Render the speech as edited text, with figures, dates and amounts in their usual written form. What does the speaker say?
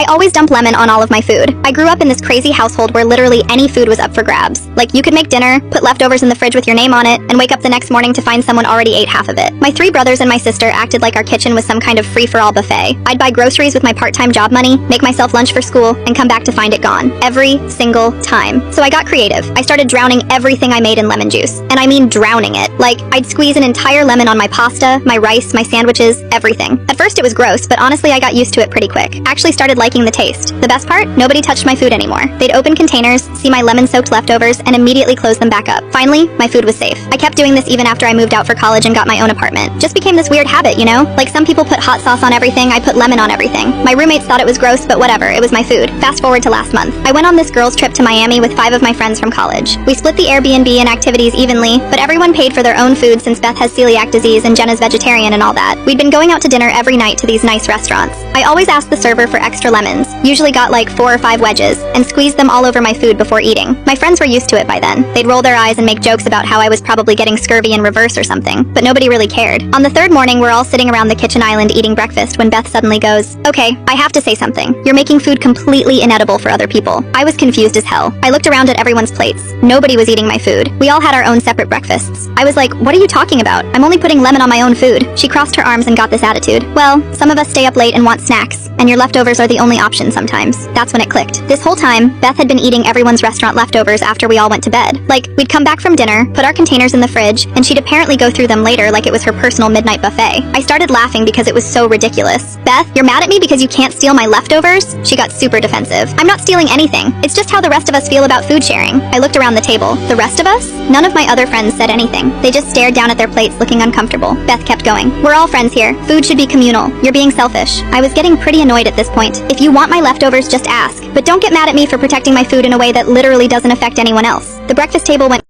I always dump lemon on all of my food. I grew up in this crazy household where literally any food was up for grabs. Like, you could make dinner, put leftovers in the fridge with your name on it, and wake up the next morning to find someone already ate half of it. My 3 brothers and my sister acted like our kitchen was some kind of free-for-all buffet. I'd buy groceries with my part-time job money, make myself lunch for school, and come back to find it gone. Every single time. So I got creative. I started drowning everything I made in lemon juice. And I mean drowning it. Like, I'd squeeze an entire lemon on my pasta, my rice, my sandwiches, everything. At first it was gross, but honestly I got used to it pretty quick. Actually started liking the taste. The best part? Nobody touched my food anymore. They'd open containers, see my lemon-soaked leftovers, and immediately close them back up. Finally, my food was safe. I kept doing this even after I moved out for college and got my own apartment. Just became this weird habit, you know? Like, some people put hot sauce on everything, I put lemon on everything. My roommates thought it was gross, but whatever, it was my food. Fast forward to last month. I went on this girls' trip to Miami with 5 of my friends from college. We split the Airbnb and activities evenly, but everyone paid for their own food since Beth has celiac disease and Jenna's vegetarian and all that. We'd been going out to dinner every night to these nice restaurants. I always asked the server for extra lemons, usually got like 4 or 5 wedges, and squeezed them all over my food before eating. My friends were used to it by then. They'd roll their eyes and make jokes about how I was probably getting scurvy in reverse or something, but nobody really cared. On the 3rd morning, we're all sitting around the kitchen island eating breakfast when Beth suddenly goes, "Okay, I have to say something. You're making food completely inedible for other people." I was confused as hell. I looked around at everyone's plates. Nobody was eating my food. We all had our own separate breakfasts. I was like, "What are you talking about? I'm only putting lemon on my own food." She crossed her arms and got this attitude. "Well, some of us stay up late and want snacks, and your leftovers are the only option sometimes." That's when it clicked. This whole time, Beth had been eating everyone's restaurant leftovers after we all went to bed. Like, we'd come back from dinner, put our containers in the fridge, and she'd apparently go through them later like it was her personal midnight buffet. I started laughing because it was so ridiculous. "Beth, you're mad at me because you can't steal my leftovers?" She got super defensive. "I'm not stealing anything. It's just how the rest of us feel about food sharing." I looked around the table. The rest of us? None of my other friends said anything. They just stared down at their plates looking uncomfortable. Beth kept going. "We're all friends here. Food should be communal. You're being selfish." I was getting pretty annoyed at this point. "If you want my leftovers, just ask. But don't get mad at me for protecting my food in a way that literally doesn't affect anyone else." The breakfast table went